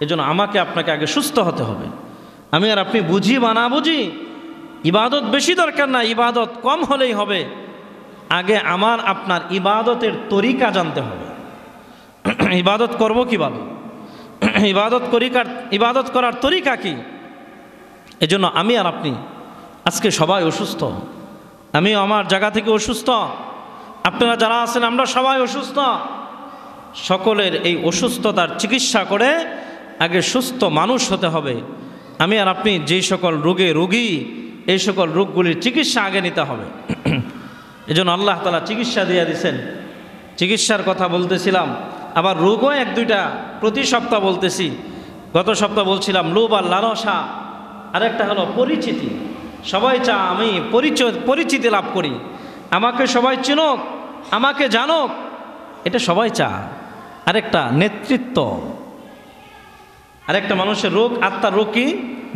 এজন্য আমাকে আপনাকে আগে সুস্থ হতে হবে। আমি আর আপনি বুঝি বা না বুঝি, ইবাদত বেশি দরকার না, ইবাদত কম হলেই হবে। আগে আমার আপনার ইবাদতের তরিকা জানতে হবে। ইবাদত করব কীভাবে, ইবাদত করার তরিকা কি? এজন্য আমি আর আপনি আজকে সবাই অসুস্থ, আমিও আমার জায়গা থেকে অসুস্থ, আপনারা যারা আছেন আমরা সবাই অসুস্থ। সকলের এই অসুস্থতার চিকিৎসা করে আগে সুস্থ মানুষ হতে হবে। আমি আর আপনি যেই সকল রোগে রোগী, এই সকল রোগগুলির চিকিৎসা আগে নিতে হবে। এজন্য আল্লাহ তাআলা চিকিৎসা দিয়ে দিয়েছেন। চিকিৎসার কথা বলতেছিলাম, আবার রোগও এক দুইটা প্রতি সপ্তাহ বলতেছি। গত সপ্তাহ বলছিলাম লোভ আর লালসা, আরেকটা হলো পরিচিতি। সবাই চা আমি পরিচিতি লাভ করি, আমাকে সবাই চিনুক, আমাকে জানুক, এটা সবাই চা। আরেকটা নেতৃত্ব, আরেকটা মানুষের রোগ, আত্মার রোগ কি?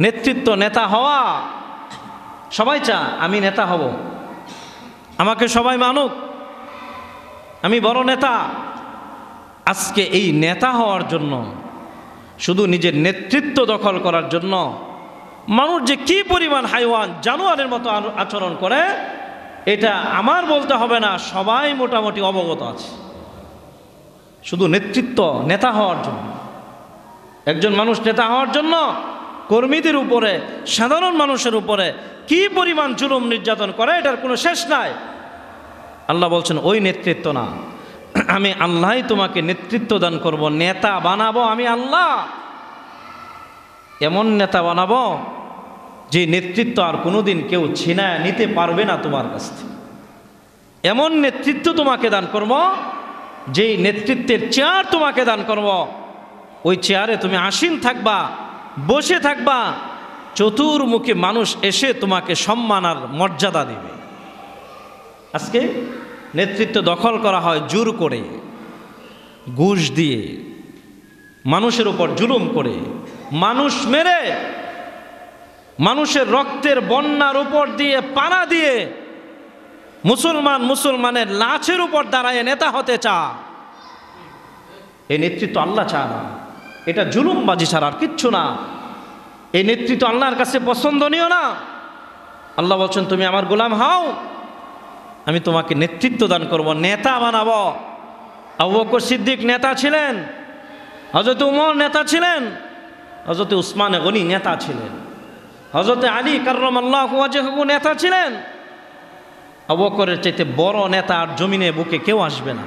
নেতৃত্ব, নেতা হওয়া। সবাই চা আমি নেতা হব, আমাকে সবাই মানুক, আমি বড় নেতা। আজকে এই নেতা হওয়ার জন্য, শুধু নিজের নেতৃত্ব দখল করার জন্য মানুষ যে কি পরিমাণ হাইওয়ান জানোয়ারের মতো আচরণ করে, এটা আমার বলতে হবে না, সবাই মোটামুটি অবগত আছে। শুধু নেতৃত্ব, নেতা হওয়ার জন্য, একজন মানুষ নেতা হওয়ার জন্য কর্মীদের উপরে, সাধারণ মানুষের উপরে কি পরিমাণ জুলুম নির্যাতন করে, এটার কোনো শেষ নাই। আল্লাহ বলছেন ওই নেতৃত্ব না, আমি আল্লাহই তোমাকে নেতৃত্ব দান করব, নেতা বানাবো আমি আল্লাহ। এমন নেতা বানাবো যে নেতৃত্ব আর কোনোদিন কেউ ছিনায় নিতে পারবে না তোমার কাছ থেকে। এমন নেতৃত্ব তোমাকে দান করব, যেই নেতৃত্বের চেয়ার তোমাকে দান করব, ওই চেয়ারে তুমি আসীন থাকবা, বসে থাকবা, চতুর্মুখী মানুষ এসে তোমাকে সম্মান আর মর্যাদা দেবে। আজকে নেতৃত্ব দখল করা হয় জোর করে, ঘুষ দিয়ে, মানুষের উপর জুলুম করে, মানুষ মেরে, মানুষের রক্তের বন্যার উপর দিয়ে, পানা দিয়ে, মুসলমানের লাশের উপর দাঁড়ায় নেতা হতে চা। এই নেতৃত্ব আল্লাহ চা না, এটা জুলুমবাজি ছাড়া আর কিচ্ছু না। এই নেতৃত্ব আল্লাহর কাছে পছন্দনীয় না। আল্লাহ বলছেন তুমি আমার গোলাম হও, আমি তোমাকে নেতৃত্ব দান করব, নেতা বানাবো। আবু বকর সিদ্দিক নেতা ছিলেন, হযরত উমর নেতা ছিলেন, হযরত উসমান গনি নেতা ছিলেন, হযরত আলী কাররামাল্লাহু ওয়াজহু নেতা ছিলেন। আবু বকরের চাইতে বড় নেতা আর জমিনে বুকে কেউ আসবে না।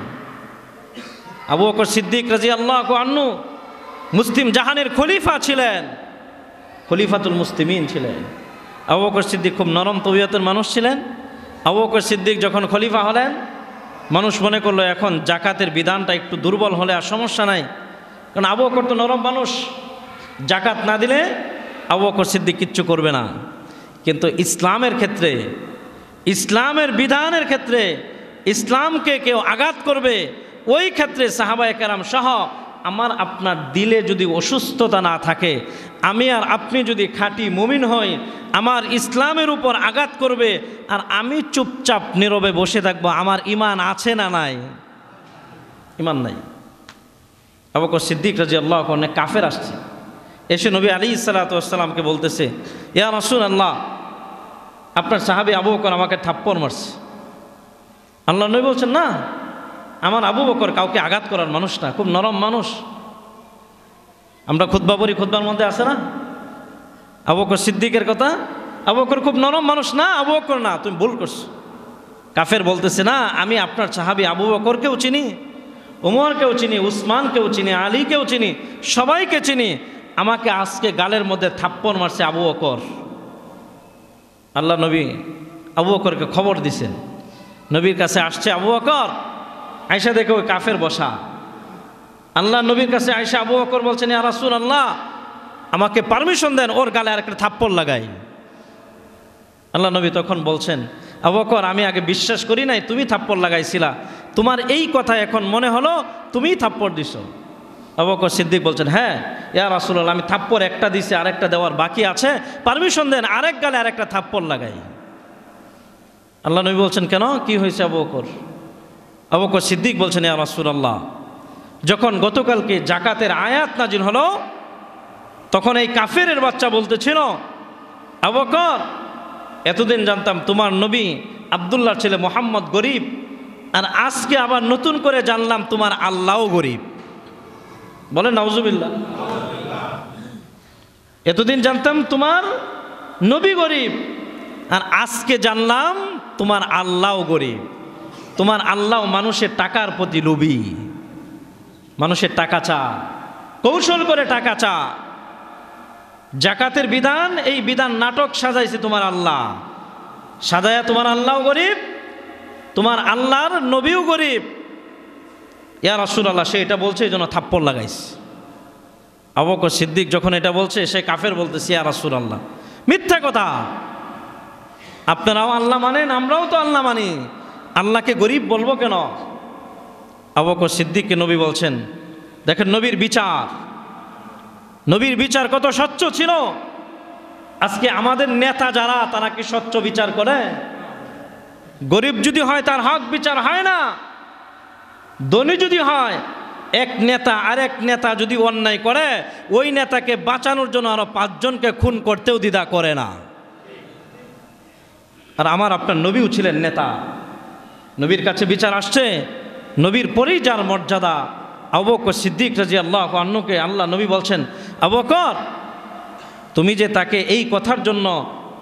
আবু বকর সিদ্দিক রাদিয়াল্লাহু আনহু মুসলিম জাহানের খলিফা ছিলেন, খলিফাতুল মুসলিমিন ছিলেন। আবু বকর সিদ্দিক খুব নরম তবিয়তের মানুষ ছিলেন। আবু বকর সিদ্দিক যখন খলিফা হলেন, মানুষ মনে করলো এখন জাকাতের বিধানটা একটু দুর্বল হলে আর সমস্যা নাই, কারণ আবু বকর তো নরম মানুষ, জাকাত না দিলে আবু বকর সিদ্দিক কিচ্ছু করবে না। কিন্তু ইসলামের ক্ষেত্রে, ইসলামের বিধানের ক্ষেত্রে, ইসলামকে কেউ আঘাত করবে, ওই ক্ষেত্রে সাহাবায়ে কেরাম সহ আমার আপনার দিলে যদি অসুস্থতা না থাকে, আমি আর আপনি যদি খাঁটি মুমিন হই, আমার ইসলামের উপর আঘাত করবে আর আমি চুপচাপ নীরবে বসে থাকবো, আমার ঈমান আছে না নাই? ঈমান নাই। আবু বকর সিদ্দিক রাদিয়াল্লাহু আনহু কাফের আসছে, এসে নবী আলাইহিস সালাতু ওয়াস সালামকে বলতেছে, ইয়া রাসূলুল্লাহ, আপনার সাহাবী আবু বকর আমাকে থাপ্পড় মারছে। আল্লাহ নবী বলছেন না, আমার আবু বকর কাউকে আঘাত করার মানুষ না, খুব নরম মানুষ। আমরা খুতবা পড়ি, খুতবার মধ্যে আছে না আবু বকর সিদ্দিকের কথা, আবু বকর খুব নরম মানুষ না, আবু বকর না, তুমি ভুল করছো। কাফের বলতেছে না, আমি আপনার সাহাবী আবু বকরকেও চিনি, উমরকেও চিনি, উসমানকেও চিনি, আলীকেও চিনি, সবাইকে চিনি, আমাকে আজকে গালের মধ্যে থাপ্পড় মারছে আবু বকর। আল্লাহ নবী আবু বকরকে খবর দিছেন, নবীর কাছে আসছে আবু বকর, আয়েশা দেখে ওই কাফের বসা। আল্লাহ নবীর কাছে আয়েশা আবু বকর বলছেন, ইয়া রাসূলুল্লাহ, আমাকে পারমিশন দেন ওর গালে আরেকটা থাপ্পড় লাগাই। আল্লাহ নবী তখন বলছেন, আবু বকর, আমি আগে বিশ্বাস করি নাই তুমি থাপ্পড় লাগাইছিলা, তোমার এই কথা এখন মনে হলো তুমিই থাপ্পড় দিছো। আবু বকর সিদ্দিক বলছেন, হ্যাঁ ইয়া রাসূলুল্লাহ, আমি থাপ্পড় একটা দিছি, আরেকটা দেওয়ার বাকি আছে, পারমিশন দেন আরেক গালে আরেকটা থাপ্পড় লাগাই। আল্লাহ নবী বলছেন, কেন, কি হয়েছে আবু বকর? আবু বকর সিদ্দিক বলছেন, ইয়া রাসূলুল্লাহ, যখন গতকালকে জাকাতের আয়াত নাজিল হলো, তখন এই কাফেরের বাচ্চা বলতেছিল, আবু বকর, এতদিন জানতাম তোমার নবী আব্দুল্লাহর ছেলে মোহাম্মদ গরিব, আর আজকে আবার নতুন করে জানলাম তোমার আল্লাহও গরিব। বলে নাউজুবিল্লাহ। এতদিন জানতাম তোমার নবী গরিব, আর আজকে জানলাম তোমার আল্লাহও গরিব। তোমার আল্লাহ মানুষের টাকার প্রতি লোভী, মানুষের টাকা চা, কৌশল করে টাকা চা। জাকাতের বিধান, এই বিধান নাটক সাজাইছে তোমার আল্লাহ, সাজায়া তোমার আল্লাহও গরিব, তোমার আল্লাহর নবীও গরিব। ইয়া রাসূলুল্লাহ, সে এটা বলছে এই জন্য থাপ্পড় লাগাইছে। আবু বকর সিদ্দিক যখন এটা বলছে, সে কাফের বলতেছে, ইয়া রাসূলুল্লাহ, মিথ্যা কথা, আপনারাও আল্লাহ মানেন, আমরাও তো আল্লাহ মানি, আল্লাহকে গরিব বলবো কেন? আবু বকর সিদ্দিককে নবী বলছেন, দেখেন নবীর বিচার, নবীর বিচার কত স্বচ্ছ ছিল। আজকে আমাদের নেতা যারা, তারা কি স্বচ্ছ বিচার করে? গরিব যদি হয় তার হক বিচার হয় না, ধনী যদি হয়, এক নেতা আরেক নেতা যদি অন্যায় করে, ওই নেতাকে বাঁচানোর জন্য আরো 5 জনকে খুন করতেও দ্বিধা করে না। আর আমার আপনার নবীও ছিলেন নেতা, নবীর কাছে বিচার আসছে, নবীর পরেই যার মর্যাদা, আবু বকর সিদ্দিক রাদিয়াল্লাহু আনহুকে আল্লাহ নবী বলছেন, আবু বকর, তুমি যে তাকে এই কথার জন্য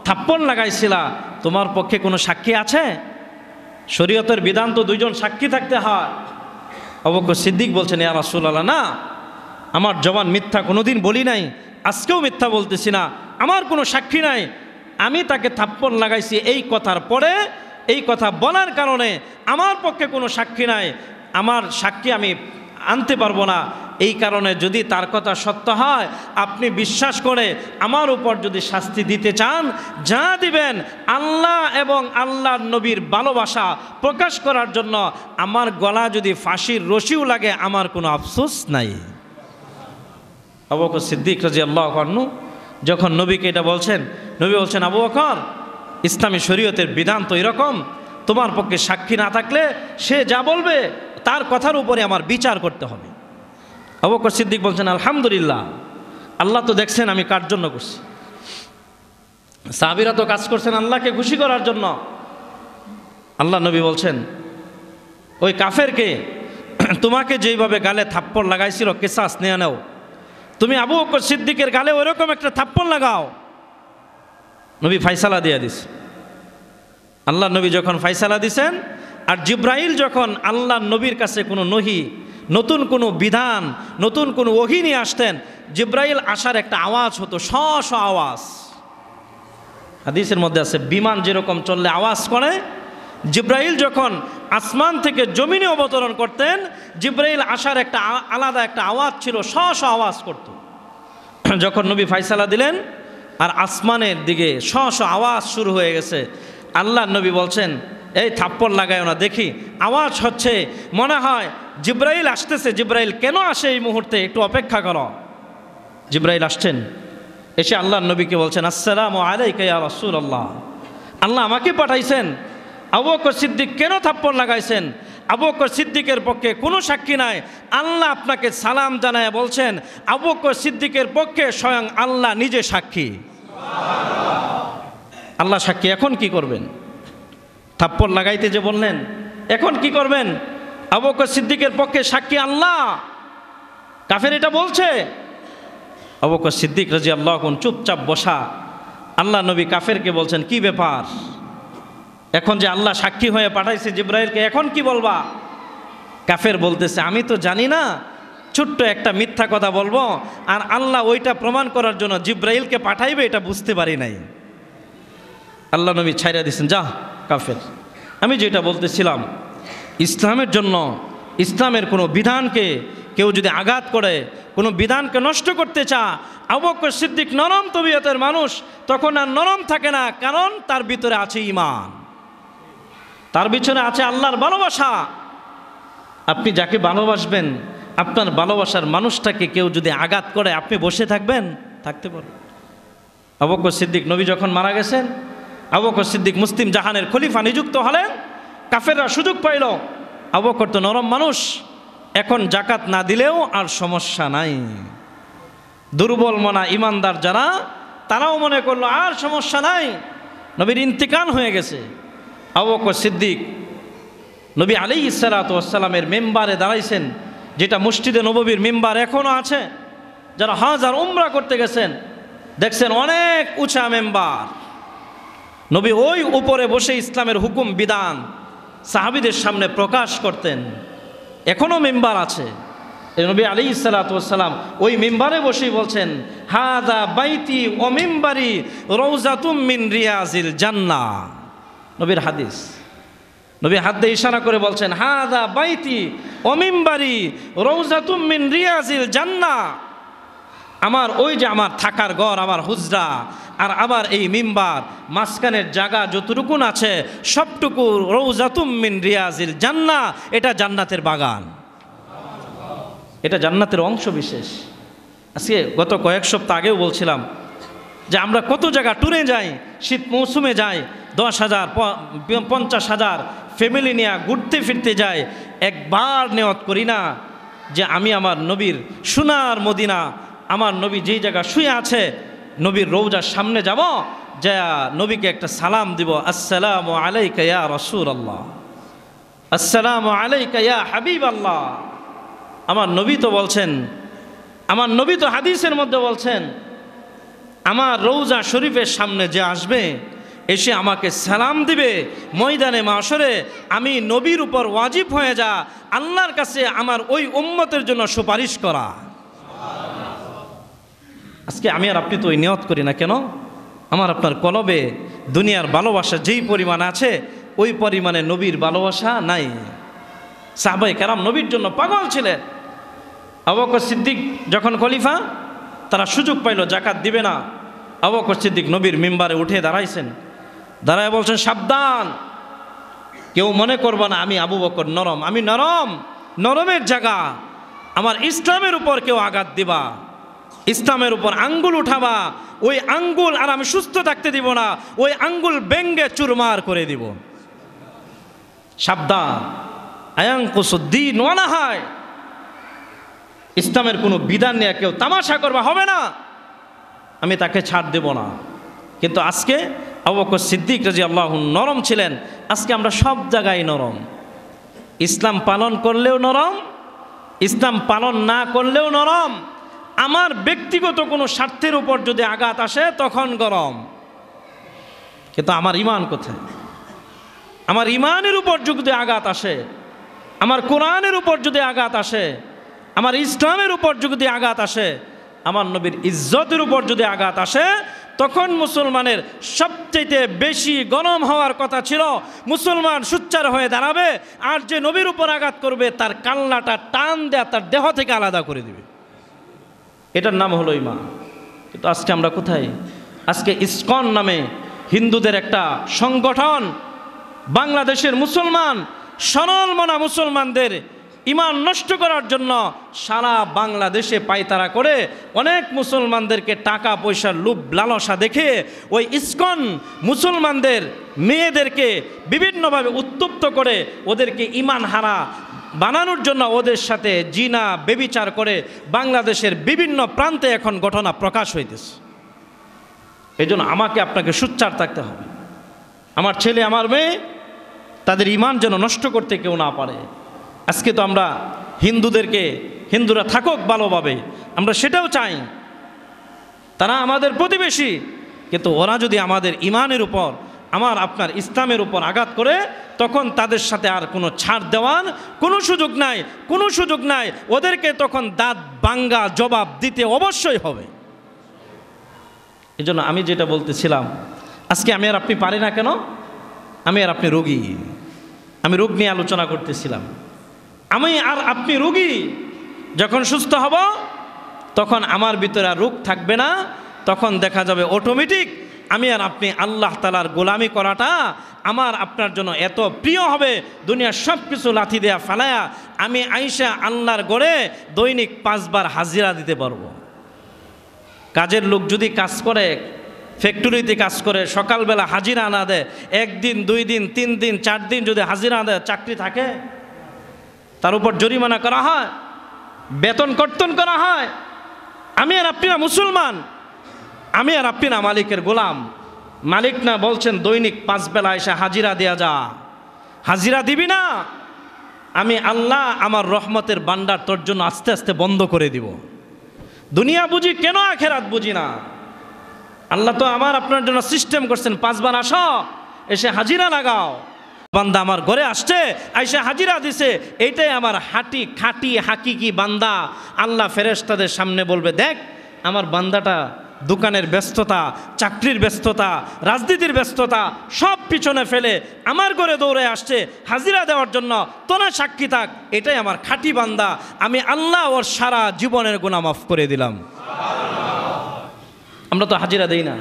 থাপ্পড় লাগাইছিলা, তোমার পক্ষে কোনো সাক্ষী আছে? শরীয়তের বিধান তো 2 জন সাক্ষী থাকতে হয়। আবু বকর সিদ্দিক বলছেন, ইয়া রাসূলুল্লাহ, না, আমার জবান মিথ্যা কোনোদিন বলি নাই, আজকেও মিথ্যা বলতেছি না, আমার কোনো সাক্ষী নাই। আমি তাকে থাপ্পড় লাগাইছি এই কথার পরে, এই কথা বলার কারণে আমার পক্ষে কোনো সাক্ষী নাই, আমার সাক্ষী আমি আনতে পারবো না। এই কারণে যদি তার কথা সত্য হয়, আপনি বিশ্বাস করে আমার উপর যদি শাস্তি দিতে চান, যা দিবেন, আল্লাহ এবং আল্লাহর নবীর ভালোবাসা প্রকাশ করার জন্য আমার গলা যদি ফাঁসির রশিও লাগে, আমার কোনো আফসোস নাই। আবু বকর সিদ্দিক রাদিয়াল্লাহু আনহু যখন নবীকে এটা বলছেন, নবী বলছেন, আবু বকর, ইসলামী শরীয়তের বিধান তো এরকম, তোমার পক্ষে সাক্ষী না থাকলে সে যা বলবে তার কথার উপরে আমার বিচার করতে হবে। আবু বকর সিদ্দিক বলছেন, আলহামদুলিল্লাহ, আল্লাহ তো দেখছেন আমি কার জন্য করছি। সাহাবীরা তো কাজ করছেন আল্লাহকে খুশি করার জন্য। আল্লাহ নবী বলছেন, ওই কাফেরকে তোমাকে যেইভাবে গালে থাপ্পড় লাগাইছিল, কিসাস নিয়ে নাও, তুমি আবু বকর সিদ্দিকের গালে ওইরকম একটা থাপ্পড় লাগাও। নবী ফাইসালা দিয়ে দিস। আল্লাহ নবী যখন ফাইসালা দিছেন, আর জিব্রাইল যখন আল্লাহ নবীর কাছে কোনো নতুন কোনো বিধান, নতুন কোনো ওহী নিয়ে আসতেন, জিব্রাইল আসার একটা আওয়াজ হতো, শ আওয়াজ। হাদিসের মধ্যে আছে, বিমান যেরকম চললে আওয়াজ করে, জিব্রাইল যখন আসমান থেকে জমিনে অবতরণ করতেন, জিব্রাইল আসার একটা আলাদা একটা আওয়াজ ছিল, শ আওয়াজ করত। যখন নবী ফাইসালা দিলেন আর আসমানের দিকে শ আওয়াজ শুরু হয়ে গেছে, আল্লাহ নবী বলছেন, এই থাপ্পড় লাগায় না, দেখি আওয়াজ হচ্ছে, মনে হয় জিব্রাইল আসতেছে। জিব্রাইল কেন আসে এই মুহূর্তে, একটু অপেক্ষা করো। জিব্রাইল আসছেন, এসে আল্লাহ নবীকে বলছেন, আসসালামু আলাইকা ইয়া রাসূলুল্লাহ, আল্লাহ আমাকে পাঠাইছেন। আবু বকর সিদ্দিক কেন থাপ্পড় লাগাইছেন? আবু বকর সিদ্দিকের পক্ষে কোনো সাক্ষী নাই, আল্লাহ আপনাকে সালাম জানায় বলছেন, আবু বকর সিদ্দিকের পক্ষে স্বয়ং আল্লাহ নিজে সাক্ষী। আল্লাহ সাক্ষী। এখন কি করবেন? থাপ্পড় লাগাইতে যে বললেন, এখন কি করবেন? আবু বকর সিদ্দিকের পক্ষে সাক্ষী আল্লাহ, কাফের এটা বলছে। আবু বকর সিদ্দিক রাদিয়াল্লাহু আনহু চুপচাপ বসা। আল্লাহ নবী কাফেরকে বলছেন, কি ব্যাপার, এখন যে আল্লাহ সাক্ষী হয়ে পাঠাইছে জিব্রাইলকে, এখন কি বলবা? কাফের বলতেছে, আমি তো জানি না, ছোট্ট একটা মিথ্যা কথা বলবো, আর আল্লাহ ওইটা প্রমাণ করার জন্য জিব্রাইলকে পাঠাইবে, এটা বুঝতে পারি নাই। আল্লাহ নবী ছাইরা দিয়েছেন, যা কাফের, আমি যেটা বলতেছিলাম, ইসলামের জন্য, ইসলামের কোনো বিধানকে কেউ যদি আঘাত করে, কোনো বিধানকে নষ্ট করতে চায়, আবু বকর সিদ্দিক নরম তবিয়তের মানুষ, তখন আর নরম থাকে না, কারণ তার ভিতরে আছে ঈমান, তার পিছনে আছে আল্লাহর ভালোবাসা। আপনি যাকে ভালোবাসবেন, আপনার ভালোবাসার মানুষটাকে কেউ যদি আঘাত করে, আপনি বসে থাকবেন? থাকতে পারবেন? আবু বকর সিদ্দিক নবী যখন মারা গেছেন, আবু বকর সিদ্দিক মুসলিম জাহানের খলিফা নিযুক্ত হলেন, কাফেররা সুযোগ পাইল, আবু বকর তো নরম মানুষ, এখন জাকাত না দিলেও আর সমস্যা নাই, দুর্বল মনা ইমানদার যারা, তারাও মনে করলো আর সমস্যা নাই, নবীর ইন্তিকাল হয়ে গেছে। আবু বকর সিদ্দিক নবী আলাইহিস সালাতু ওয়াস সালামের মেম্বারে দাঁড়াইছেন, যেটা মসজিদে নববীর মেম্বার এখনও আছে। যারা হজ আর উমরা করতে গেছেন দেখছেন অনেক উঁচা মেম্বার। নবী ওই উপরে বসে ইসলামের হুকুম বিধান সাহাবীদের সামনে প্রকাশ করতেন। এখনও মেম্বার আছে। নবী আলাইহিস সালাতু ওয়াস সালাম ওই মেম্বারে বসেই বলছেন, হাযা বাইতি ওয়া মিম্বারি রাউযাতুম মিন রিয়াজিল জান্নাহ। নবীর হাদিস। নবী হাত দিয়ে ইশারা করে বলছেন, হাযা বাইতি ওয়া মিম্বারি রাউযাতুম মিন রিয়াজিল জান্নাহ। আমার ওই যে আমার থাকার ঘর, আমার হুজরা আর আমার এই মিম্বার, মাঝখানের জায়গা যতটুকুন আছে সবটুকু রাউযাতুম মিন রিয়াজিল জান্নাহ, এটা জান্নাতের বাগান, এটা জান্নাতের অংশ বিশেষ। আজকে গত কয়েক সপ্তাহ আগেও বলছিলাম যে আমরা কত জায়গা ট্যুরে যাই, শীত মৌসুমে যাই, 10,000 50,000 ফ্যামিলি নিয়ে ঘুরতে ফিরতে যাই। একবার নিয়ত করি না যে আমি আমার নবীর সোনার মদিনা, আমার নবী যেই জায়গা শুয়ে আছে নবীর রওজার সামনে যাব, যা নবীকে একটা সালাম দিব, আসসালামু আলাইকা ইয়া রাসূলুল্লাহ, আসসালামু আলাইকা ইয়া হাবিবাল্লাহ। আমার নবী তো বলছেন, আমার নবী তো হাদিসের মধ্যে বলছেন, আমার রওজা শরীফের সামনে যে আসবে এসে আমাকে সালাম দিবে, ময়দানে মাশরে আমি নবীর উপর ওয়াজিব হয়ে যা আল্লাহর কাছে আমার ওই উম্মতের জন্য সুপারিশ করা। আজকে আমি আর আপনি তো ওই নিয়ত করি না কেন? আমার আপনার কলবে দুনিয়ার ভালোবাসা যেই পরিমাণ আছে ওই পরিমাণে নবীর ভালোবাসা নাই। সাহাবায়ে কেরাম নবীর জন্য পাগল ছিলেন। আবু বকর সিদ্দিক যখন খলিফা, তারা সুযোগ পাইল জাকাত দিবে না। আবু বকর সিদ্দিক নবীর মিম্বারে উঠে দাঁড়াইছেন, দাঁড়ায় বলছেন, সাবধান, কেউ মনে করবা না আমি আবু বকর নরম, আমি নরম, নরমের জায়গা। আমার ইসলামের উপর কেউ আঘাত দিবা, ইসলামের উপর আঙ্গুল উঠাবা, ওই আঙ্গুল আর আমি সুস্থ থাকতে দিব না, ওই আঙ্গুল ব্যঙ্গে চুরমার করে দিব। সাবধান, আয়াঙ্কুসুদ্দিন ওয়ানাহায়, ইসলামের কোনো বিধান নিয়ে কেউ তামাশা করবা হবে না, আমি তাকে ছাড় দেব না। কিন্তু আজকে আবু বকর সিদ্দিক রাদিয়াল্লাহু আনহু নরম ছিলেন, আজকে আমরা সব জায়গায় নরম। ইসলাম পালন করলেও নরম, ইসলাম পালন না করলেও নরম। আমার ব্যক্তিগত কোনো স্বার্থের উপর যদি আঘাত আসে তখন গরম। কিন্তু আমার ঈমান কোথায়? আমার ঈমানের উপর যদি আঘাত আসে, আমার কোরআনের উপর যদি আঘাত আসে, আমার ইসলামের উপর যদি আঘাত আসে, আমার নবীর ইজ্জতের উপর যদি আঘাত আসে, তখন মুসলমানের সবচেয়ে বেশি গরম হওয়ার কথা ছিল। মুসলমান সোচ্চার হয়ে দাঁড়াবে, আর যে নবীর উপর আঘাত করবে তার কান্নাটা টান দেয়া তার দেহ থেকে আলাদা করে দিবে। এটার নাম হলো ঈমান। কিন্তু আজকে আমরা কোথায়? আজকে ইসকন নামে হিন্দুদের একটা সংগঠন বাংলাদেশের মুসলমান, সরলমনা মুসলমানদের ঈমান নষ্ট করার জন্য সারা বাংলাদেশে পায়তারা করে অনেক মুসলমানদেরকে টাকা পয়সার লোভ লালসা দেখে ওই ইসকন মুসলমানদের মেয়েদেরকে বিভিন্নভাবে উত্তপ্ত করে ওদেরকে ঈমান হারা বানানোর জন্য ওদের সাথে জিনা বেবিচার করে বাংলাদেশের বিভিন্ন প্রান্তে এখন ঘটনা প্রকাশ হইতেছে। এই জন্য আমাকে আপনাকে সোচ্চার থাকতে হবে। আমার ছেলে আমার মেয়ে তাদের ঈমান যেন নষ্ট করতে কেউ না পারে। আজকে তো আমরা হিন্দুরা থাকুক ভালোভাবে, আমরা সেটাও চাই, তারা আমাদের প্রতিবেশী। কিন্তু ওরা যদি আমাদের ঈমানের উপর, আমার আপনার ইসলামের উপর আঘাত করে, তখন তাদের সাথে আর কোনো ছাড় দেওয়ার কোনো সুযোগ নাই, কোনো সুযোগ নাই। ওদেরকে তখন দাঁত ভাঙ্গা জবাব দিতে অবশ্যই হবে। এই জন্য আমি যেটা বলতেছিলাম, আজকে আমি আর আপনি পারি না কেন? আমি আর আপনি রোগী। আমি রোগ নিয়ে আলোচনা করতেছিলাম। আমি আর আপনি রোগী। যখন সুস্থ হব তখন আমার ভিতরে আর রোগ থাকবে না। তখন দেখা যাবে অটোমেটিক আমি আর আপনি আল্লাহ তাআলার গোলামি করাটা আমার আপনার জন্য এত প্রিয় হবে, দুনিয়ার সব কিছু লাথি দেয়া ফালায়া আমি আইসা আল্লাহর গড়ে দৈনিক 5 বার হাজিরা দিতে পারবো। কাজের লোক যদি কাজ করে, ফ্যাক্টরিতে কাজ করে, সকালবেলা হাজিরা না দেয়, 1 দিন 2 দিন 3 দিন 4 দিন যদি হাজিরা না দেয়, চাকরি থাকে? তার উপর জরিমানা করা হয়, বেতন কর্তন করা হয়। আমি আর আপনি না মুসলমান, আমি আর আপনি না মালিকের গোলাম। মালিক না বলছেন দৈনিক 5 বেলা এসে হাজিরা দেয়া যা, হাজিরা দিবি না, আমি আল্লাহ আমার রহমতের ভান্ডার তোর জন্য আস্তে আস্তে বন্ধ করে দিব। দুনিয়া বুঝি কেন আখেরাত বুঝি না? আল্লাহ তো আমার আপনার জন্য সিস্টেম করছেন, 5 বার আসো, এসে হাজিরা লাগাও। বান্দা আমার ঘরে আসছে, আইসে হাজিরা দিছে, এইটাই আমার খাঁটি হাকিকি বান্দা। আল্লাহ ফেরেশতাদের সামনে বলবে, দেখ আমার বান্দাটা দোকানের ব্যস্ততা, চাকরির ব্যস্ততা, রাজনীতির ব্যস্ততা সব পিছনে ফেলে আমার ঘরে দৌড়ে আসছে হাজিরা দেওয়ার জন্য, তোরা সাক্ষী থাক, এটাই আমার খাঁটি বান্দা। আমি আল্লাহ ওর সারা জীবনের গুনাহ মাফ করে দিলাম। আমরা তো হাজিরা দেই না,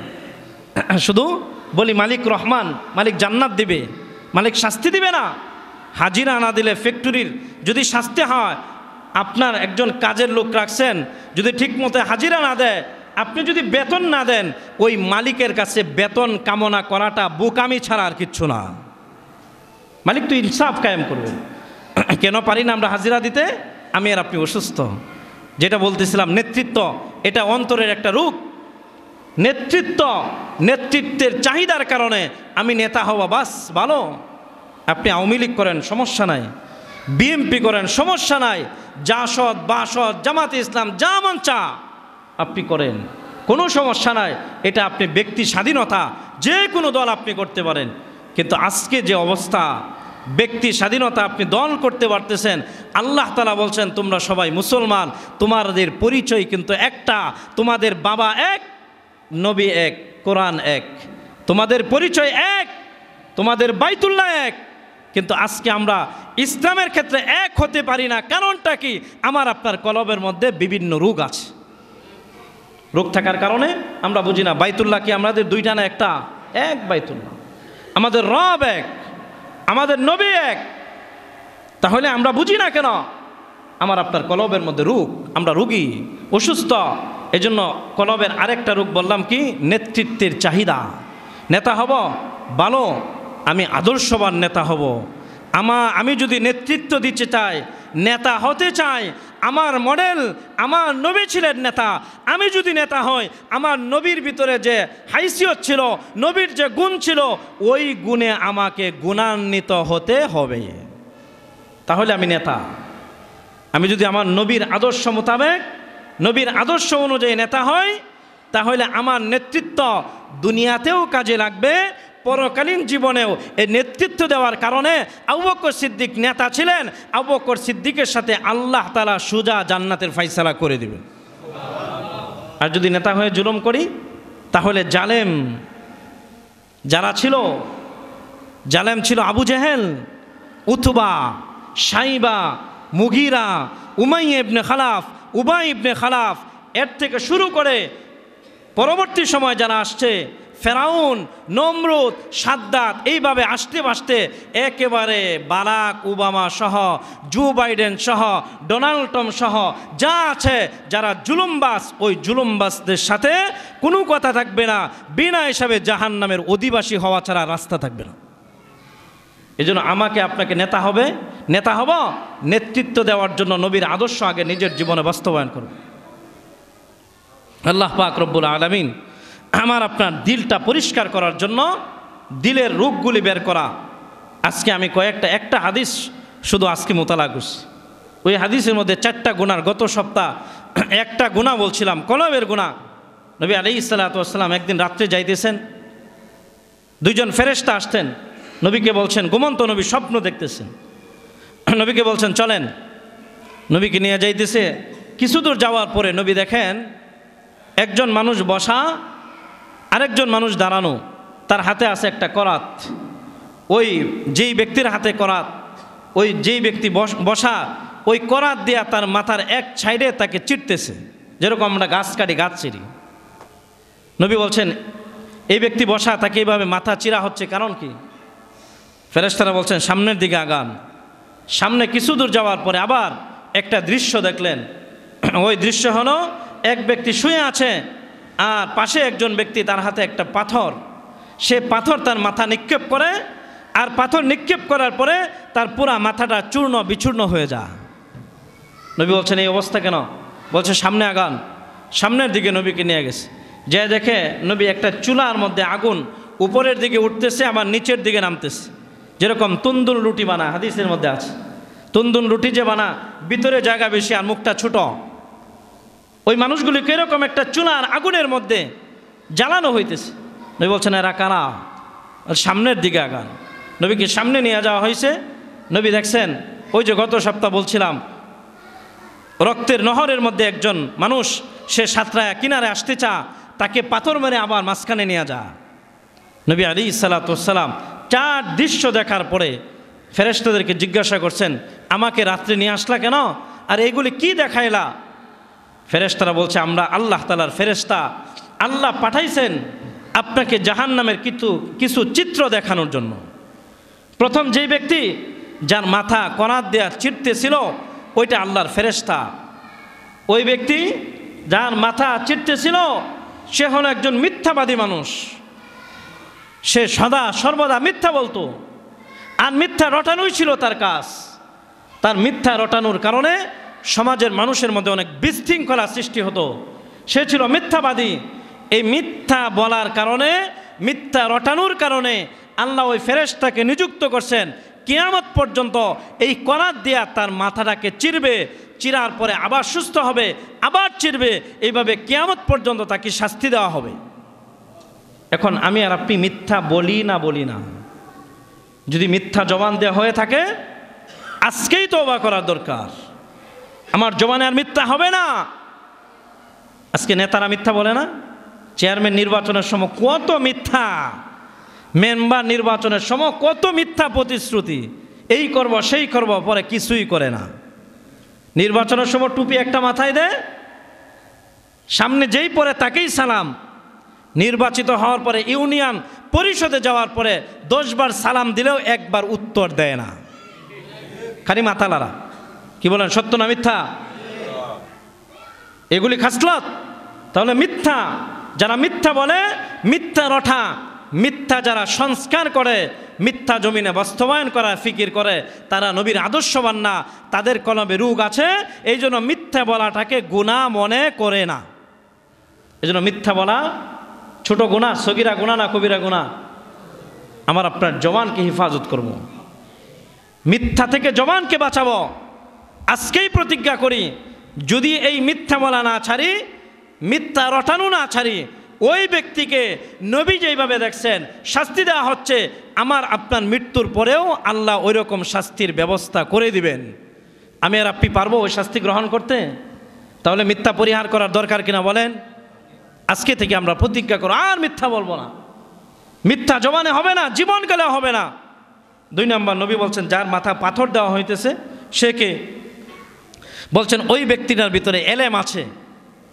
শুধু বলি মালিক রহমান, মালিক জান্নাত দিবে, মালিক শাস্তি দিবে না। হাজিরা না দিলে ফ্যাক্টরির যদি শাস্তি হয়, আপনার একজন কাজের লোক রাখছেন, যদি ঠিক মতো হাজিরা না দেয়, আপনি যদি বেতন না দেন, ওই মালিকের কাছে বেতন কামনা করাটা বোকামি ছাড়া আর কিচ্ছু না। মালিক তো ইনসাফ কায়েম করবেন। কেন পারি না আমরা হাজিরা দিতে? আমি আর আপনি অসুস্থ। যেটা বলতেছিলাম, নেতৃত্ব এটা অন্তরের একটা রূপ। নেতৃত্বের চাহিদার কারণে আমি নেতা হওয়া বাস ভালো। আপনি আওয়ামী লীগ করেন, সমস্যা নাই, বিএনপি করেন, সমস্যা নাই, জাসদ বাসদ জামাতে ইসলাম যা মন চা আপনি করেন, কোনো সমস্যা নাই। এটা আপনি ব্যক্তি স্বাধীনতা, যে কোনো দল আপনি করতে পারেন। কিন্তু আজকে যে অবস্থা, ব্যক্তি স্বাধীনতা, আপনি দল করতে পারতেছেন। আল্লাহ তাআলা বলছেন তোমরা সবাই মুসলমান, তোমাদের পরিচয় কিন্তু একটা, তোমাদের বাবা এক, নবী এক, কোরআন এক, তোমাদের পরিচয় এক, তোমাদের বাইতুল্লাহ এক। কিন্তু আজকে আমরা ইসলামের ক্ষেত্রে এক হতে পারি না। কারণটা কি? আমার আপনার কলবের মধ্যে বিভিন্ন রোগ আছে। রোগ থাকার কারণে আমরা বুঝি না বাইতুল্লাহ কি আমাদের দুইটা না একটা? এক বাইতুল্লাহ, আমাদের রব এক, আমাদের নবী এক। তাহলে আমরা বুঝি না কেন? আমার আপনার কলবের মধ্যে রোগ, আমরা রোগী, অসুস্থ। এজন্য কলবের আরেকটা রোগ বললাম কি? নেতৃত্বের চাহিদা। নেতা হব ভালো, আমি আদর্শবান নেতা হব। আমি যদি নেতৃত্ব দিতে চাই, নেতা হতে চাই, আমার মডেল আমার নবী ছিলেন নেতা। আমি যদি নেতা হই, আমার নবীর ভিতরে যে হাইসিয়ত ছিল, নবীর যে গুণ ছিল, ওই গুণে আমাকে গুণান্বিত হতে হবে, তাহলে আমি নেতা। আমি যদি আমার নবীর আদর্শ মোতাবেক, নবীর আদর্শ অনুযায়ী নেতা হয়, তাহলে আমার নেতৃত্ব দুনিয়াতেও কাজে লাগবে, পরকালীন জীবনেও। এই নেতৃত্ব দেওয়ার কারণে আবু বকর সিদ্দিক নেতা ছিলেন। আবু বকর সিদ্দিকের সাথে আল্লাহ তাআলা সোজা জান্নাতের ফায়সালা করে দিবেন। আর যদি নেতা হয়ে জুলুম করি, তাহলে জালেম যারা ছিল, জালেম ছিল আবু জেহেল, উতবা, সাইবা, মুগিরা, উমাইয়া ইবনে খালাফ, উবাই ইবনে খালাফ, এর থেকে শুরু করে পরবর্তী সময় যারা আসছে, ফেরাউন, নমরুদ, সাদ্দাত, এইভাবে আসতে একেবারে বারাক ওবামা সহ, জো বাইডেন সহ, ডোনাল্ড ট্রাম্প সহ যা আছে, যারা জুলুমবাজ, ওই জুলুমবাজদের সাথে কোনো কথা থাকবে না। বিনা হিসাবে জাহান্নামের অধিবাসী হওয়া ছাড়া রাস্তা থাকবে না। এজন্য আমাকে আপনাকে নেতা হব, নেতৃত্ব দেওয়ার জন্য নবীর আদর্শ আগে নিজের জীবনে বাস্তবায়ন করব। আল্লাহ পাক রব্বুল আলামিন আমার আপনার দিলটা পরিষ্কার করার জন্য, দিলের রোগগুলি বের করা। আজকে আমি একটা হাদিস শুধু আজকে মোতালা করছি। ওই হাদিসের মধ্যে 4টা গুনার, গত সপ্তাহ একটা গুনাহ বলছিলাম, কলবের গুনাহ। নবী আলাইহিস সালাতু ওয়াস সালাম একদিন রাত্রে যাইতেছেন, 2জন ফেরেশতা আসতেন, নবীকে বলছেন, ঘুমন্ত নবী স্বপ্ন দেখতেছেন, নবীকে বলছেন চলেন। নবীকে নিয়ে যাইতেছে। কিছু দূর যাওয়ার পরে নবী দেখেন একজন মানুষ বসা, আরেকজন মানুষ দাঁড়ানো, তার হাতে আছে একটা করাত। ওই যেই ব্যক্তির হাতে করাত, ওই যেই ব্যক্তি বসা, ওই করাত দিয়া তার মাথার এক সাইডে তাকে চিরতেছে, যেরকম আমরা গাছ কাটি, গাছ চিরি। নবী বলছেন এই ব্যক্তি বসা, তাকে এইভাবে মাথা চিরা হচ্ছে, কারণ কি? ফেরেশতারা বলছেন সামনের দিকে আগান। সামনে কিছু দূর যাওয়ার পরে আবার একটা দৃশ্য দেখলেন। ওই দৃশ্য হলো এক ব্যক্তি শুয়ে আছে, আর পাশে একজন ব্যক্তি, তার হাতে একটা পাথর। সে পাথর তার মাথা নিক্ষেপ করে, আর পাথর নিক্ষেপ করার পরে তার পুরা মাথাটা চূর্ণ বিচূর্ণ হয়ে যায়। নবী বলছেন এই অবস্থা কেন? বলছে সামনে আগান। সামনের দিকে নবীকে নিয়ে গেছে, যে দেখে নবী একটা চুলার মধ্যে আগুন উপরের দিকে উঠতেছে আবার নিচের দিকে নামতেছে, যেরকম তুন্দুর রুটি বানা, হাদিসের মধ্যে আছে তুন্দুর রুটি যে বানা ভিতরে জায়গা বেশি আর মুখটা ছোট, ওই মানুষগুলি কিরকম একটা চুলার আগুনের মধ্যে জ্বালানো হইতেছে। নবী বলছেন এরা কারা? সামনের দিকে আগান। নবীকে সামনে নিয়ে যাওয়া হয়েছে। নবী দেখছেন ওই যে গত সপ্তাহ বলছিলাম রক্তের নহরের মধ্যে একজন মানুষ, সে সাঁতরায়া কিনারে আসতে চা, তাকে পাথর মেরে আবার মাঝখানে নিয়ে যা। নবী আলাইহিস সালাতু ওয়াস সালাম 4 দৃশ্য দেখার পরে ফেরেশতাদেরকে জিজ্ঞাসা করছেন, আমাকে রাত্রে নিয়ে আসলা কেন, আর এইগুলি কি দেখাইলা? ফেরেশতারা বলছে, আমরা আল্লাহ তাআলার ফেরেশতা, আল্লাহ পাঠাইছেন আপনাকে জাহান্নামের কিছু চিত্র দেখানোর জন্য। প্রথম যেই ব্যক্তি যার মাথা কনাত দেয়া চিরতেছিল ওইটা আল্লাহর ফেরেশতা। ওই ব্যক্তি যার মাথা চিরতেছিল সে হলো একজন মিথ্যাবাদী মানুষ, সে সদা সর্বদা মিথ্যা বলতো, আর মিথ্যা রটানোই ছিল তার কাজ। তার মিথ্যা রটানোর কারণে সমাজের মানুষের মধ্যে অনেক বিশৃঙ্খলা সৃষ্টি হতো। সে ছিল মিথ্যাবাদী। এই মিথ্যা বলার কারণে, মিথ্যা রটানোর কারণে আল্লাহ ওই ফেরেশতাকে নিযুক্ত করছেন কিয়ামত পর্যন্ত এই কনাত দিয়া তার মাথাটাকে চিরবে, চিরার পরে আবার সুস্থ হবে, আবার চিরবে, এইভাবে কিয়ামত পর্যন্ত তাকে শাস্তি দেওয়া হবে। এখন আমি আর আপনি মিথ্যা বলি না, যদি মিথ্যা জবান দেওয়া হয়ে থাকে আজকেই তওবা করার দরকার। আমার জবানে আর মিথ্যা হবে না। আজকে নেতারা মিথ্যা বলে না, চেয়ারম্যান নির্বাচনের সময় কত মিথ্যা, মেম্বার নির্বাচনের সময় কত মিথ্যা প্রতিশ্রুতি, এই করব সেই করব, পরে কিছুই করে না। নির্বাচনের সময় টুপি একটা মাথায় দেয়, সামনে যেই পরে তাকেই সালাম। নির্বাচিত হওয়ার পরে ইউনিয়ন পরিষদে যাওয়ার পরে 10 বার সালাম দিলেও একবার উত্তর দেয় না, খালি মাথা লাড়া। কি বলেন, সত্য না মিথ্যা? এগুলি খাসলত। তাহলে মিথ্যা যারা মিথ্যা বলে, মিথ্যা রঠা, মিথ্যা যারা সংস্কার করে, মিথ্যা জমিনে বাস্তবায়ন করা ফিকির করে, তারা নবীর আদর্শবান না, তাদের কলবে রোগ আছে। এই জন্য মিথ্যা বলাটাকে গুনাহ মনে করে না। এই জন্য মিথ্যা বলা ছোট গুনাহ, সগীরা গুনাহ না কবিরা গুনাহ? আমার আপনার জবানকে হেফাজত করব, মিথ্যা থেকে জবানকে বাঁচাবো। আজকেই প্রতিজ্ঞা করি, যদি এই মিথ্যা বলা না ছাড়ি, মিথ্যা রটানো না ছাড়ি, ওই ব্যক্তিকে নবী যেইভাবে দেখছেন শাস্তি দেওয়া হচ্ছে, আমার আপনার মৃত্যুর পরেও আল্লাহ ওই রকম শাস্তির ব্যবস্থা করে দিবেন। আমি আর আপনি পারবো ওই শাস্তি গ্রহণ করতে? তাহলে মিথ্যা পরিহার করার দরকার কিনা বলেন? আজকে থেকে আমরা প্রতিজ্ঞা করব, আর মিথ্যা বলবো না। মিথ্যা জবানে হবে না, জীবনকালে হবে না। 2 নম্বর, নবী বলছেন যার মাথা পাথর দেওয়া হইতেছে সে কে? বলছেন ওই ব্যক্তিটার ভিতরে এলেম আছে,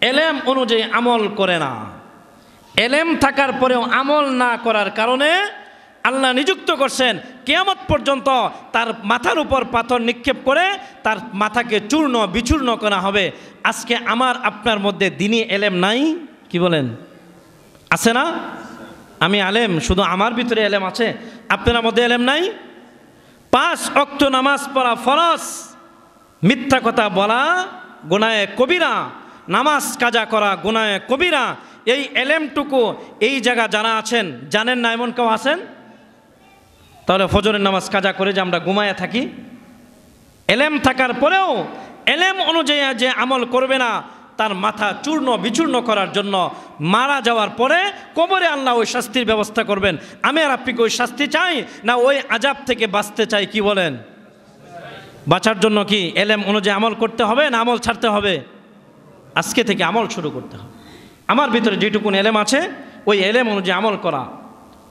এলেম অনুযায়ী আমল করে না। এলেম থাকার পরেও আমল না করার কারণে আল্লাহ নিযুক্ত করছেন কিয়ামত পর্যন্ত তার মাথার উপর পাথর নিক্ষেপ করে তার মাথাকে চূর্ণ বিচূর্ণ করা হবে। আজকে আমার আপনার মধ্যে দ্বীনি এলেম নাই, কি বলেন? আছে না? আমি আলেম, শুধু আমার ভিতরে এলেম আছে, আপনার মধ্যে এলেম নাই। 5 ওয়াক্ত নামাজ পড়া ফরজ, মিথ্যা কথা বলা গুনাহে কবিরা, নামাজ কাজা করা গুনাহে কবিরা। এই এলেমটুকু এই জায়গা যারা আছেন জানেন না, এমন কেউ আছেন? তাহলে ফজরের নামাজ কাজা করে যে আমরা ঘুমায়া থাকি, এলেম থাকার পরেও এলেম অনুযায়ী যে আমল করবে না, তার মাথা চূর্ণ বিচূর্ণ করার জন্য মারা যাওয়ার পরে কবরে আল্লাহ ওই শাস্তির ব্যবস্থা করবেন। আমি আর আপনি কি ওই শাস্তি চাই, না ওই আযাব থেকে বাঁচতে চাই? কি বলেন? বাঁচার জন্য কি এলেম অনুযায়ী আমল করতে হবে, না আমল ছাড়তে হবে? আজকে থেকে আমল শুরু করতে হবে। আমার ভিতরে যেটুকুন এলেম আছে ওই এলেম অনুযায়ী আমল করা।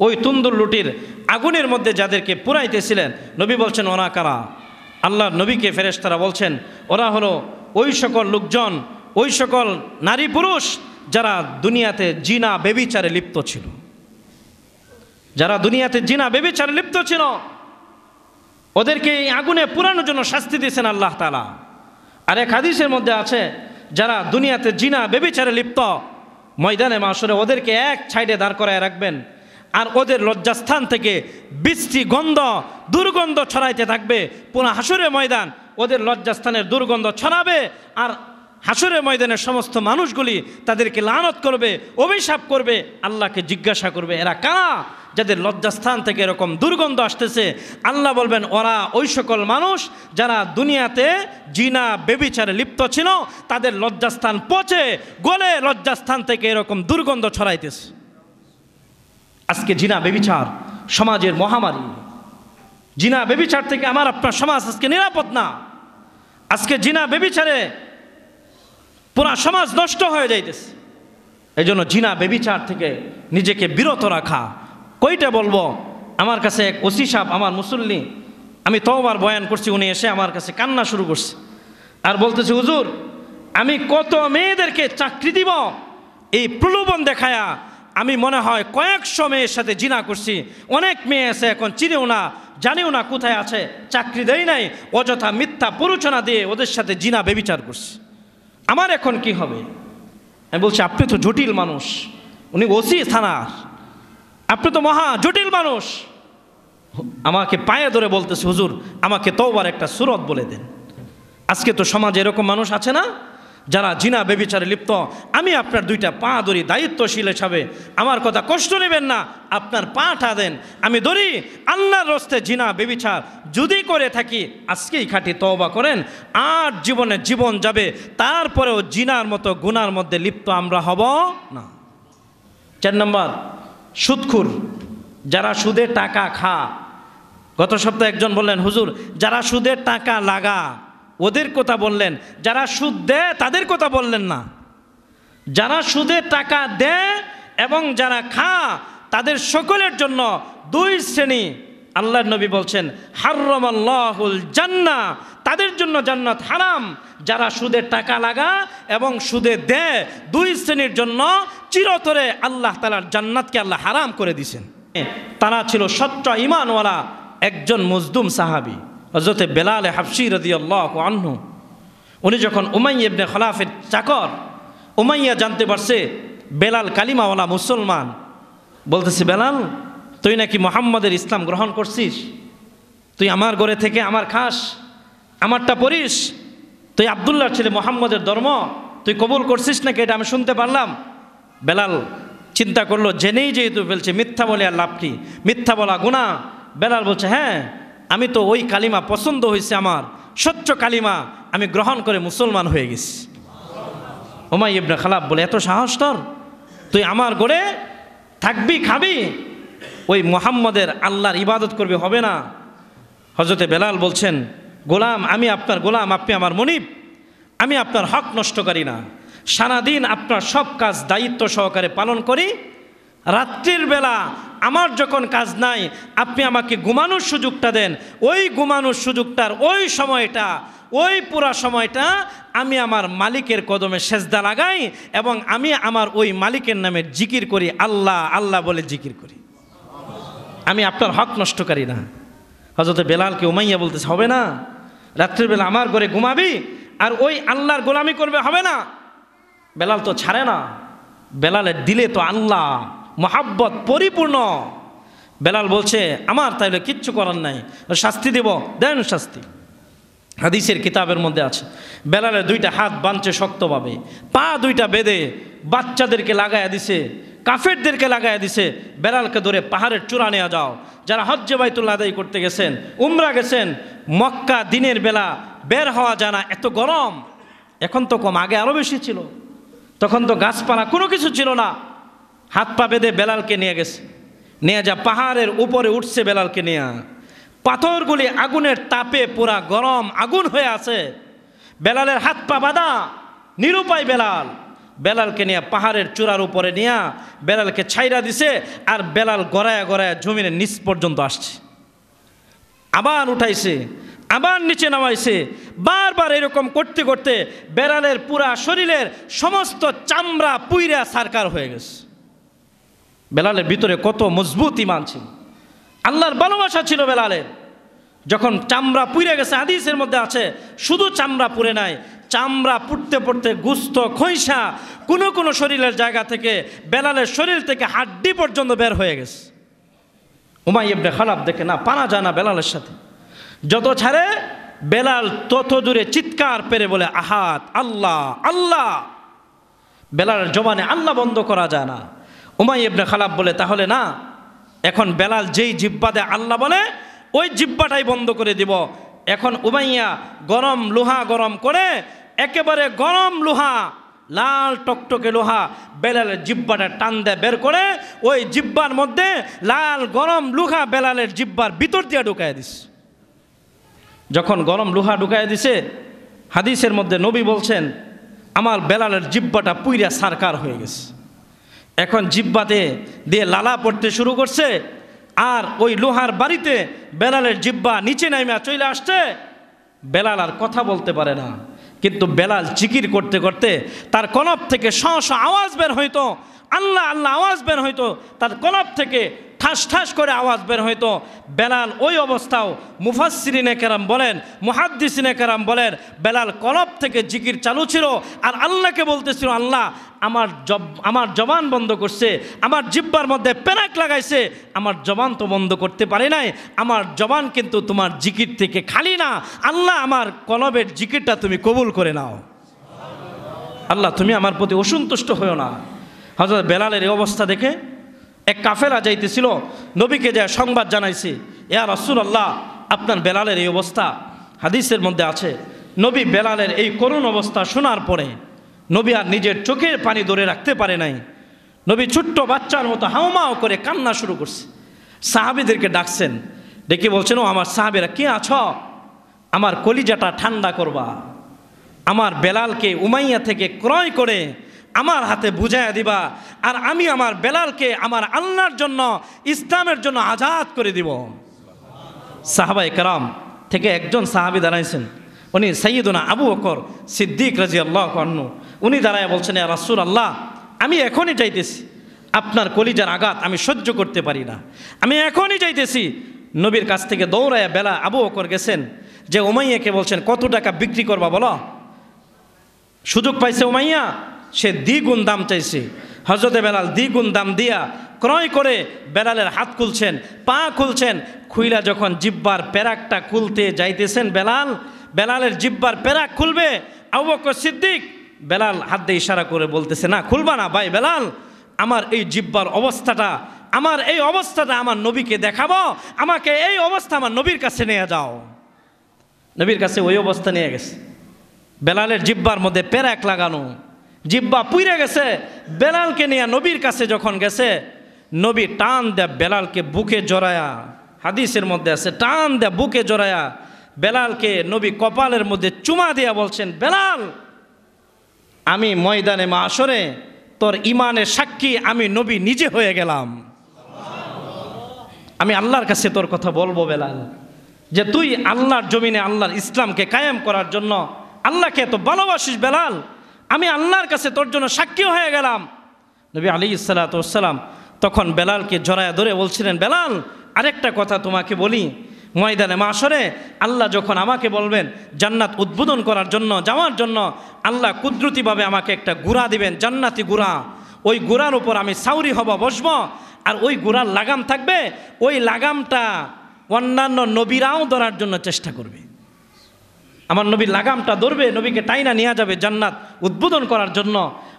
ওই তুন্দুর লুটির আগুনের মধ্যে যাদেরকে পুরাইতেছিলেন নবী বলছেন ওরা কারা? আল্লাহর নবীকে ফেরেশতারা বলছেন ওরা হলো ওই সকল লোকজন, ওই সকল নারী পুরুষ যারা দুনিয়াতে জিনা বেবিচারে লিপ্ত ছিল, যারা দুনিয়াতে জিনা বেবিচারে লিপ্ত ছিল, ওদেরকে এই আগুনে পুরানোর জন্য শাস্তি দিয়েছেন আল্লাহ তাআলা। আর এক হাদিসের মধ্যে আছে যারা দুনিয়াতে জিনা বেবিচারে লিপ্ত, ময়দানে মাশরে ওদেরকে এক সাইডে দাঁড় করায় রাখবেন, আর ওদের লজ্জাস্থান থেকে বিশ্রী গন্ধ দুর্গন্ধ ছড়াইতে থাকবে। পুরো হাসরের ময়দান ওদের লজ্জাস্থানের দুর্গন্ধ ছড়াবে, আর হাসরের ময়দানের সমস্ত মানুষগুলি তাদেরকে লানত করবে, অভিশাপ করবে, আল্লাহকে জিজ্ঞাসা করবে এরা কারা যাদের লজ্জাস্থান থেকে এরকম দুর্গন্ধ আসতেছে। আল্লাহ বলবেন ওরা ওই সকল মানুষ যারা দুনিয়াতে জিনা ব্যভিচারে লিপ্ত ছিল, তাদের লজ্জাস্থান পচে গলে লজ্জাস্থান থেকে এরকম দুর্গন্ধ ছড়াইতেছে। আজকে জিনা ব্যভিচার সমাজের মহামারী। জিনা ব্যভিচার থেকে আমার আপনার সমাজ আজকে নিরাপদ না। আজকে জিনা ব্যভিচারে পুরা সমাজ নষ্ট হয়ে যাইতেছে। এই জন্য জিনা ব্যভিচার থেকে নিজেকে বিরত রাখা। কইটা বলবো, আমার কাছে এক ওসি সাহেব, আমার মুসল্লি, আমি তওবার বয়ান করছি, উনি এসে আমার কাছে কান্না শুরু করছে আর বলতেছে, হুজুর আমি কত মেয়েদেরকে চাকরি দিব এই প্রলোভন দেখায়া, আমি মনে হয় কয়েকশো মেয়ের সাথে জিনা করছি। অনেক মেয়ে আছে এখন চিনেও না, জানিও না কোথায় আছে, চাকরি দেয় নাই, অযথা মিথ্যা প্ররোচনা দিয়ে ওদের সাথে জিনা ব্যভিচার করছি। আমার এখন কি হবে? আমি বলছি আপনি তো জটিল মানুষ। উনি ওসি থানার, আপনি তো মহা জটিল মানুষ। আমাকে পায়ে ধরে বলতেছে, হুজুর আমাকে তওবার একটা সূরত বলে দেন। আজকে তো সমাজে এরকম মানুষ আছে না যারা জিনা ব্যভিচারে লিপ্ত। আমি আপনার দুইটা পা ধরি, দায়িত্বশীল হিসাবে, আমার কথা কষ্ট নেবেন না, আপনার পাটা দেন, আমি ধরি, আল্লাহর রাস্তায় জিনা ব্যভিচার যদি করে থাকি আজকেই খাঁটি তওবা করেন, আর জীবনে জীবন যাবে, তারপরেও জিনার মতো গুনার মধ্যে লিপ্ত আমরা হব না। 4 নম্বর, সুদখোর, যারা সুদে টাকা খা। গত সপ্তাহে একজন বললেন, হুজুর যারা সুদের টাকা লাগা ওদের কথা বললেন, যারা সুদ দেয় তাদের কথা বললেন না। যারা সুদের টাকা দেয় এবং যারা খা তাদের সকলের জন্য 2 শ্রেণী। আল্লাহর নবী বলছেন হারামাল্লাহুল জান্নাহ, তাদের জন্য জান্নাত হারাম। যারা সুদের টাকা লাগা এবং সুদে দেয় 2 শ্রেণীর জন্য চিরতরে আল্লাহ তাআলার জান্নাতকে আল্লাহ হারাম করে দিয়েছেন। তারা ছিল সচ্চ ঈমানওয়ালা একজন মজদুম সাহাবী হযরত বেলাল হাবশী রাদিয়াল্লাহু আনহু। উনি যখন উমাইয়া ইবনে খলাফের চাকর, উমাইয়া জানতে পারছে বেলাল কালিমাওয়ালা মুসলমান, বলতেছে বেলাল তুই নাকি মুহাম্মদের ইসলাম গ্রহণ করছিস, তুই আমার ঘরে থেকে আমার খাস, আমারটা পড়িস, তুই আব্দুল্লাহর ছেলে মুহাম্মদের ধর্ম তুই কবুল করছিস নাকি, এটা আমি শুনতে পারলাম। বেলাল চিন্তা করলো, জেনেই যেহেতু বলছে মিথ্যা বলে আর লাভ কি, মিথ্যা বলা গুনাহ। বেলাল বলছে হ্যাঁ আমি তো ওই কালিমা পছন্দ হয়েছে আমার, সচ্চ কালিমা, আমি গ্রহণ করে মুসলমান হয়ে গেছি। উমাইয়া ইবনে খালাফ বলে এত সাহস তোর, তুই আমার ঘরে থাকবি খাবি, ওই মুহাম্মদের আল্লাহর ইবাদত করবি, হবে না। হযরতে বেলাল বলছেন গোলাম আমি আপনার গোলাম, আপনি আমার মনিব, আমি আপনার হক নষ্টকারী না, সারাদিন আপনার সব কাজ দায়িত্ব সহকারে পালন করি, রাত্রির বেলা আমার যখন কাজ নাই আপনি আমাকে ঘুমানোর সুযোগটা দেন, ওই ঘুমানোর সুযোগটার ওই সময়টা, ওই পুরা সময়টা আমি আমার মালিকের কদমে সেজদা লাগাই এবং আমি আমার ওই মালিকের নামে জিকির করি, আল্লাহ আল্লাহ বলে জিকির করি, আমি আপনার হক নষ্টকারী না। হযরত বেলালকে উমাইয়া বলতেছে হবে না, রাত্রিবেলা আমার ঘরে ঘুমাবি আর ওই আল্লাহর গোলামি করবে, হবে না। বেলাল তো ছাড়ে না, বেলালের দিলে তো আল্লাহ মহাব্বত পরিপূর্ণ। বেলাল বলছে আমার তাইলে কিচ্ছু করার নাই, শাস্তি দেব, দেন শাস্তি। হাদিসের কিতাবের মধ্যে আছে বেলালের 2টা হাত বাঁধছে শক্তভাবে, পা 2টা বেঁধে বাচ্চাদেরকে লাগাইয়া দিছে, কাফেরদেরকে লাগাইয়া দিছে। বেলালকে ধরে পাহাড়ের চূড়া নিয়ে যাও। যারা হজ্জে বাইতুল্লাহ আদায় করতে গেছেন, উমরা গেছেন, মক্কা দিনের বেলা বের হওয়া যায় না, এত গরম। এখন তো কম, আগে আরও বেশি ছিল, তখন তো গাছপালা কোনো কিছু ছিল না। হাত পা বেঁধে বেলালকে নিয়ে গেছে, নিয়ে যা পাহাড়ের উপরে উঠছে বেলালকে নিয়ে, পাথরগুলি আগুনের তাপে পুরা গরম আগুন হয়ে আছে, বেলালের হাত পা বাঁধা, নিরুপায় বেলাল। বেলালকে নিয়ে পাহাড়ের চূড়ার উপরে নিয়ে বেলালকে ছাইরা দিছে, আর বেলাল গড়ায়া গড়ায়া জমিনের নিচ পর্যন্ত আসছে, আবার উঠাইছে, আবার নিচে নামাইছে, বারবার এরকম করতে করতে বেলালের পুরা শরীরের সমস্ত চামড়া পুইরা সারকার হয়ে গেছে। বেলালের ভিতরে কত মজবুত ঈমান ছিল, আল্লাহর ভালোবাসা ছিল বেলালের। যখন চামড়া পুড়ে গেছে, হাদিসের মধ্যে আছে শুধু চামড়া পুড়ে নাই, চামড়া পুড়তে পুড়তে গুস্ত খৈসা কোনো কোনো শরীরের জায়গা থেকে বেলালের শরীর থেকে হাড্ডি পর্যন্ত বের হয়ে গেছে। উমাইয়া ইবনে খালাফ দেখে না পারা যায় না বেলালের সাথে, যত ছাড়ে বেলাল তত দূরে চিৎকার পেরে বলে আহাদ, আল্লাহ আল্লাহ। বেলালের জবানে আল্লাহ বন্ধ করা যায় না। উমাইয়া ইবনে খালাব বলে তাহলে না, এখন বেলাল যেই জিহ্বা দেয় আল্লাহ বলে ওই জিহ্বাটাই বন্ধ করে দিব। এখন উমাইয়া গরম লোহা গরম করে, একেবারে গরম লোহা, লাল টকটকে লোহা বেলালের জিহ্বাটা টান দেয় বের করে, ওই জিহ্বার মধ্যে লাল গরম লোহা বেলালের জিহ্বার ভিতর দিয়ে ঢুকায় দিস। যখন গরম লোহা ঢুকায় দিছে, হাদিসের মধ্যে নবী বলছেন আমার বেলালের জিহ্বাটা পুইরা সারকার হয়ে গেছে। এখন জিহ্বাতে দিয়ে লালা পড়তে শুরু করছে, আর ওই লোহার বাড়িতে বেলালের জিহ্বা নিচে নাইমা চলে আসছে। বেলাল আর কথা বলতে পারে না, কিন্তু বেলাল জিকির করতে করতে তার কলব থেকে শ আওয়াজ বের হইতো, আল্লাহ আল্লাহ আওয়াজ বের হইতো, তার কলব থেকে ঠাস ঠাস করে আওয়াজ বের হইতো। বেলাল ওই অবস্থাও মুফাসসিরিনে কেরাম বলেন, মুহাদ্দিসিনে কেরাম বলেন, বেলাল কলব থেকে জিকির চালু ছিল আর আল্লাহকে বলতেছিল, আল্লাহ আমার জবান বন্ধ করছে, আমার জিহ্বার মধ্যে পেনাক লাগাইছে, আমার জবান তো বন্ধ করতে পারে নাই, আমার জবান কিন্তু তোমার জিকির থেকে খালি না, আল্লাহ আমার কলবের জিকিরটা তুমি কবুল করে নাও, আল্লাহ তুমি আমার প্রতি অসন্তুষ্ট হয়েও না। হযরত বেলালের এই অবস্থা দেখে এক কাফেলা যাইতেছিল, নবীকে যা সংবাদ জানাইছে, ইয়া রাসূলুল্লাহ আপনার বেলালের এই অবস্থা। হাদিসের মধ্যে আছে, নবী বেলালের এই করুণ অবস্থা শোনার পরে নবী আর নিজের চোখের পানি ধরে রাখতে পারে নাই। নবী ছোট্ট বাচ্চার মতো হাউমাউ করে কান্না শুরু করছে। সাহাবীদেরকে ডাকছেন, ডেকে বলছেন, ও আমার সাহাবীরা কে আছো, আমার কলিজাটা ঠান্ডা করবা, আমার বেলালকে উমাইয়া থেকে ক্রয় করে আমার হাতে বুঝাইয়া দিবা, আর আমি আমার বেলালকে আমার আল্লাহর জন্য ইসলামের জন্য আজাদ করে দিব। সাহাবায়ে কেরাম থেকে একজন সাহাবী দাঁড়াইছেন, উনি সাইয়্যিদুনা আবু বকর সিদ্দিক রাদিয়াল্লাহু আনহু। উনি দাঁড়ায় বলছেন, ইয়া রাসূলুল্লাহ আমি এখনই যাইতেছি, আপনার কলিজার আঘাত আমি সহ্য করতে পারি না, আমি এখনই যাইতেছি। নবীর কাছ থেকে দৌড়াইয়া বেলা আবু বকর গেছেন, যে উমাইয়াকে বলছেন কত টাকা বিক্রি করবা বলো। সুযোগ পাইছে উমাইয়া, সে দ্বিগুণ দাম চাইছে। হযরতে বেলাল দ্বিগুণ দাম দিয়া ক্রয় করে বেলালের হাত খুলছেন, পা খুলছেন, খুইলা যখন জিহ্বার পেরাকটা খুলতে যাইতেছেন, বেলালের জিহ্বার পেরাক খুলবে, আবু বকর সিদ্দিক বেলাল হাত দিয়ে ইশারা করে বলতেছে, না খুলবা না ভাই বেলাল, আমার এই জিহ্বার অবস্থাটা, আমার এই অবস্থাটা আমার নবীকে দেখাবো, আমাকে এই অবস্থা আমার নবীর কাছে নিয়ে যাও। নবীর কাছে ওই অবস্থা নিয়ে গেছে, বেলালের জিহ্বার মধ্যে পেরাক লাগানো, জিহ্বা পুইরে গেছে। বেলালকে নিয়ে নবীর কাছে যখন গেছে, নবী টান দেয় বেলালকে বুকে জড়ায়া, হাদিসের মধ্যে আছে টান দেয় বুকে জড়ায়া বেলালকে নবী কপালের মধ্যে চুমা দিয়া বলছেন, বেলাল আমি ময়দানে মাশরে তোর ইমানের সাক্ষী আমি নবী নিজে হয়ে গেলাম, আমি আল্লাহর কাছে তোর কথা বলবো বেলাল, যে তুই আল্লাহর জমিনে আল্লাহর ইসলামকে কায়েম করার জন্য আল্লাহকে এত ভালোবাসিস বেলাল, আমি আল্লাহর কাছে তোর জন্য সাক্ষী হয়ে গেলাম। নবী আলাইহিস সালাতু ওয়াস সালাম তখন বেলালকে জড়ায়া ধরে বলছিলেন, বেলাল আরেকটা কথা তোমাকে বলি, ময়দানে মাশরে আল্লাহ যখন আমাকে বলবেন জান্নাত উদ্বোধন করার জন্য যাওয়ার জন্য, আল্লাহ কুদরতিভাবে আমাকে একটা গুড়া দিবেন, জান্নাতি গুড়া, ওই গুড়ার উপর আমি সাউরি হব, বসবো, আর ওই গুড়ার লাগাম থাকবে, ওই লাগামটা অন্যান্য নবীরাও ধরার জন্য চেষ্টা করবে, আমার নবীর লাগামটা ধরবে, নবীকে টাইনা নিয়ে যাবে জান্নাত উদ্বোধন করার জন্য।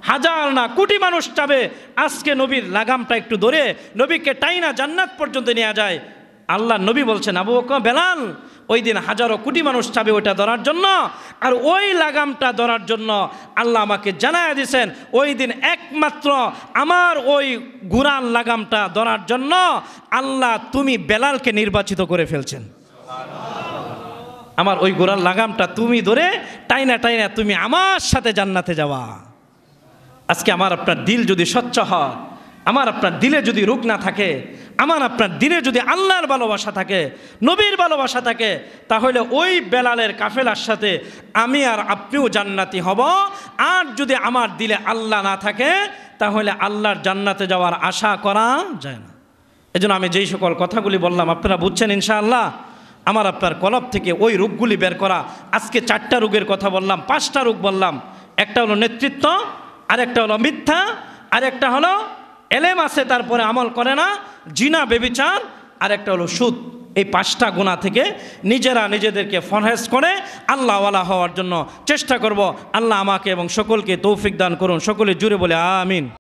হাজার না কোটি মানুষ চাবে আজকে নবীর লাগামটা একটু ধরে নবীকে টাইনা জান্নাত পর্যন্ত নিয়ে যায়। আল্লাহ নবী বলছেন, আবু বকর বেলাল ওই দিন হাজারো কোটি মানুষ চাবে ওইটা ধরার জন্য, আর ওই লাগামটা ধরার জন্য আল্লাহ আমাকে জানায় দিয়েছেন, ওই দিন একমাত্র আমার ওই গুরান লাগামটা ধরার জন্য আল্লাহ তুমি বেলালকে নির্বাচিত করে ফেলছেন, আমার ওই গোড়ার লাগামটা তুমি ধরে টাইনা টাইনা তুমি আমার সাথে জান্নাতে যাওয়া। আজকে আমার আপনার দিল যদি স্বচ্ছ হয়, আমার আপনার দিলে যদি রোগ না থাকে, আমার আপনার দিলে যদি আল্লাহর ভালোবাসা থাকে, নবীর ভালোবাসা থাকে, তাহলে ওই বেলালের কাফেলার সাথে আমি আর আপনিও জান্নাতি হব। আর যদি আমার দিলে আল্লাহ না থাকে, তাহলে আল্লাহর জান্নাতে যাওয়ার আশা করা যায় না। এজন্য আমি যেই সকল কথাগুলি বললাম আপনারা বুঝছেন ইনশাআল্লাহ। আমার আপনার কলব থেকে ওই রোগগুলি বের করা। আজকে 4টা রোগের কথা বললাম, 5টা রোগ বললাম। একটা হলো নেতৃত্ব, আরেকটা হলো মিথ্যা, আরেকটা হলো এলেম আছে তারপরে আমল করে না, জিনা বেবিচার, আরেকটা হলো সুদ। এই 5টা গুনাহ থেকে নিজেরা নিজেদেরকে ফরহেজ করে আল্লাহওয়ালা হওয়ার জন্য চেষ্টা করব। আল্লাহ আমাকে এবং সকলকে তৌফিক দান করুন। সকলে জুড়ে বলে আমিন।